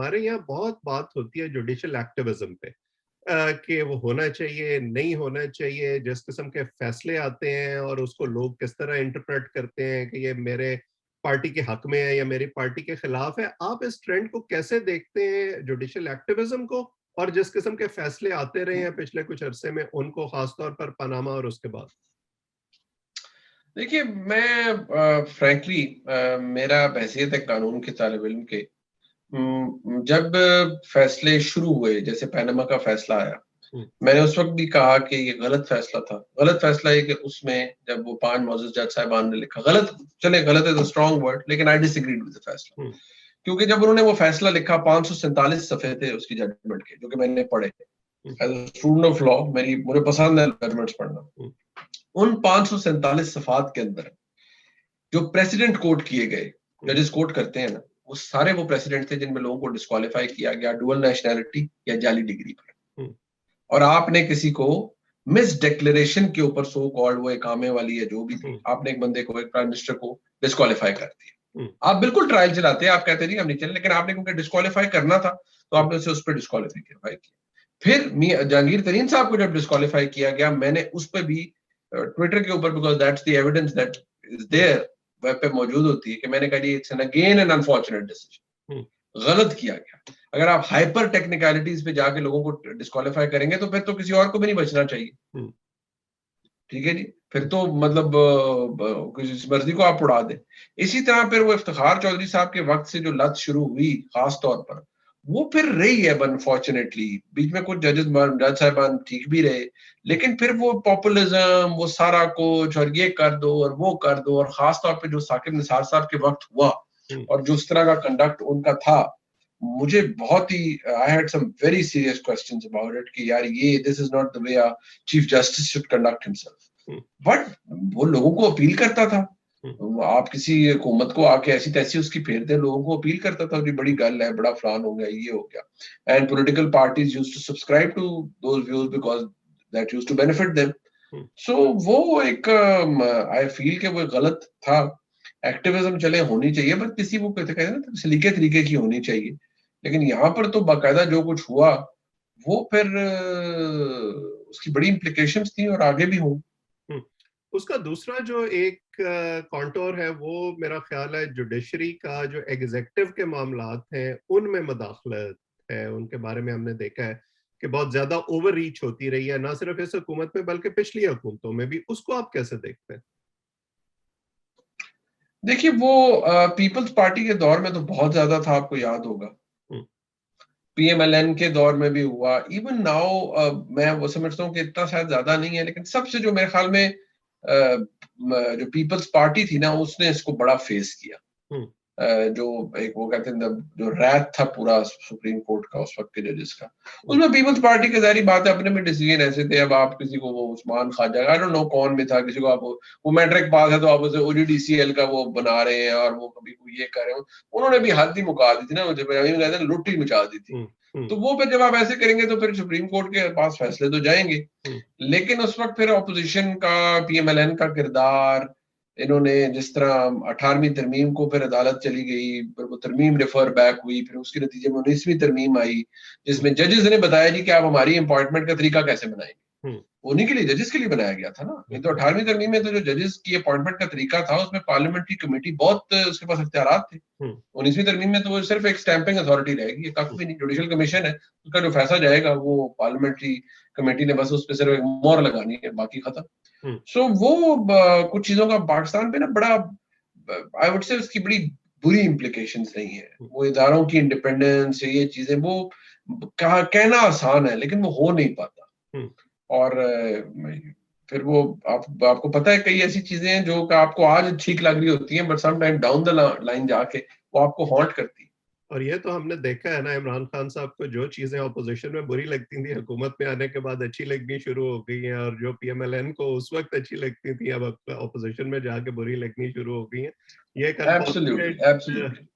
हमारे यहाँ बहुत बात होती है जुडिशियल एक्टिविज्म पे, कि वो होना चाहिए, नहीं होना चाहिए, जिस किस्म के फैसले आते हैं और उसको लोग किस तरह इंटरप्रेट करते हैं कि ये मेरे पार्टी के हक में है या मेरी पार्टी के खिलाफ है। आप इस ट्रेंड को कैसे देखते हैं, जुडिशियल एक्टिविज्म को, और जिस किस्म के फैसले आते रहे हैं पिछले कुछ अरसे में उनको, खासतौर पर पनामा और उसके बाद? देखिए, मैं फ्रैंकली मेरा बहसियत है कानून के तालिब इल्म के, जब फैसले शुरू हुए, जैसे पनामा का फैसला आया, हम्म, मैंने उस वक्त भी कहा कि ये गलत फैसला था। गलत फैसला है कि उसमें जब वो 5 मोअज़्ज़ज़ जज साहिबान ने लिखा, गलत, चले गलत इज अ स्ट्रॉन्ग वर्ड, लेकिन आई डिसएग्रीड विद द फैसला। हम्म, क्योंकि जब उन्होंने वो फैसला लिखा, 547 सफ़े थे उसकी जजमेंट के, जो कि मैंने पढ़े। Hmm, as a student of law, मुझे पसंद है जजमेंट्स पढ़ना। हम्म, उन 547 सफ़ात के अंदर जो प्रेसिडेंट कोट किए गए, हम्म, जजेस कोट करते हैं ना, वो सारे वो प्रेसिडेंट थे जिनमें लोगों को डिस्क्वालीफाई किया गया डुअल नेशनैलिटी या जाली डिग्री पर। हम्म, और आपने किसी को मिस डिक्लेरेशन के ऊपर, सो कॉल्ड वो इकामे वाली है जो भी थी, हम्म, आपने एक बंदे को, एक प्राइम मिनिस्टर को डिस्क्वालीफाई कर हम्म, दिया। आप बिल्कुल ट्रायल चलाते हैं, आप कहते नहीं हम नहीं चले, लेकिन आपने क्योंकि डिस्क्वालीफाई करना था तो हम्म, आपने उसे उस पर डिस्क्वालीफाई किया। फिर जहांगीर तरीन साहब को जब डिस्क्वालीफाई किया गया, मैंने उस पर भी ट्विटर के ऊपर, because that's the evidence that is there, web पे मौजूद होती है, कि मैंने कहा it's an again an unfortunate decision, hmm, गलत किया गया। अगर आप हाइपर टेक्निकलिटीज पे जाके लोगों को डिस्क्वालीफाई करेंगे तो फिर तो किसी और को भी नहीं बचना चाहिए। हम्म, ठीक है जी, फिर तो मतलब किसी मर्जी को आप उड़ा दें। इसी तरह फिर वो इफ्तिखार चौधरी साहब के वक्त से जो लत शुरू हुई, खास तौर पर वो फिर रही है अनफॉर्चुनेटली। बीच में कुछ जज साहबान ठीक भी रहे, लेकिन फिर वो पॉपुलिज्म, वो सारा कुछ, और ये कर दो और वो कर दो, और खास तौर पे जो साकिब निसार साहब के वक्त हुआ हम्म, और जो उस तरह का कंडक्ट उनका था, मुझे बहुत ही, I had some very serious questions about it कि यार ये this is not the way a chief justice should conduct himself. Hmm, but वो लोगों को अपील करता था। हम्म, आप किसी हुकूमत को आके ऐसी तैसी उसकी फेर दे, लोगों को अपील करता था, जी बड़ी गल है, बड़ा फलान हो गया, ये हो गया। And political parties used to subscribe to those views because that used to benefit them. Hmm, so वो एक, आई फील कि वो गलत था। एक्टिविज्म चले होनी चाहिए, बट किसी वो कहते हैं ना सलीके तरीके की होनी चाहिए। लेकिन यहाँ पर तो बाकायदा जो कुछ हुआ वो फिर उसकी बड़ी इम्प्लीकेशंस थी और आगे भी होंगी। हम्म। उसका दूसरा जो एक कॉन्टोर है, वो मेरा ख्याल है जुडिशरी का जो एग्जेक्टिव के मामलात हैं उनमें मदाखलत है। उनके बारे में हमने देखा है कि बहुत ज्यादा ओवर रीच होती रही है, ना सिर्फ इस हुकूमत में बल्कि पिछली हुकूमतों में भी। उसको आप कैसे देखते हैं? देखिए, वो पीपल्स पार्टी के दौर में तो बहुत ज्यादा था, आपको याद होगा। हम्म, पीएमएलएन के दौर में भी हुआ, इवन नाउ मैं वो समझता हूँ कि इतना शायद ज्यादा नहीं है, लेकिन सबसे जो मेरे ख्याल में जो पीपल्स पार्टी थी ना, उसने इसको बड़ा फेस किया। हम्म, जो एक वो कहते हैं जो रैत था पूरा सुप्रीम कोर्ट का उस वक्त के जजेस का, हम्म, उसमें पीपल्स पार्टी के जारी बात है, अपने में डिसीजन ऐसे थे। अब आप किसी को, वो Usman Khawaja, I don't know कौन में था, किसी को आप वो मैट्रिक पास है तो आप उसे ओजीडीसीएल का वो बना रहे हैं, और वो कभी को ये कर रहे हो। उन्होंने भी हद ही मुका दी थी ना, मुझे कहते हैं लुट ही मचा दी थी। हम्म, हम्म, तो वो फिर जब आप ऐसे करेंगे तो फिर सुप्रीम कोर्ट के पास फैसले तो जाएंगे। हम्म, लेकिन उस वक्त फिर ऑपोजिशन का, पीएमएलएन का किरदार, इन्होंने जिस तरह 18वीं तरमीम को, फिर अदालत चली गई, फिर वो तरमीम रेफर बैक हुई, फिर उसके नतीजे में 19वीं तरमीम आई, हम्म, जिसमें जजेस ने बताया जी कि आप हमारी अपॉइंटमेंट का तरीका कैसे बनाएंगे। हम्म, उन्हीं के लिए, जजेस के लिए बनाया गया था ना। नहीं तो 18वीं तरमीम में तो जो जजेस की अपॉइंटमेंट का तरीका था, उसमें पार्लियामेंट्री कमेटी बहुत उसके पास इख्तियारात थे। हम्म, 19वीं तरमीम में तो वो सिर्फ एक स्टैंपिंग अथॉरिटी रहेगी, कख भी नहीं, जुडिशियल कमीशन है, उसका जो फैसला जाएगा वो पार्लियामेंट्री कमेटी ने बस उस पर सिर्फ एक मोहर लगानी है, बाकी खत्म। हम्म, सो वो कुछ चीजों का पाकिस्तान पे ना बड़ा, आई वुड से उसकी बड़ी बुरी इम्प्लीकेशंस रही हैं। हम्म, वो इदारों की इंडिपेंडेंस, ये चीजें, वो कहा कहना आसान है लेकिन वो हो नहीं पाता। हम्म। और फिर वो, आपको पता है कई ऐसी चीजें हैं जो कि आपको आज ठीक लग रही होती हैं, but some time down the line जाके वो आपको हॉन्ट करती है। और ये तो हमने देखा है ना, इमरान खान साहब को जो चीजें ऑपोजिशन में बुरी लगती थी, हुकूमत में आने के बाद अच्छी लगनी शुरू हो गई हैं, और जो पीएमएलएन को उस वक्त अच्छी लगती थी, अब ऑपोजिशन में जाके बुरी लगनी शुरू हो गई हैं। ये एक एब्सोल्युटली, अनफॉर्चुनेट एब्सोल्युटली।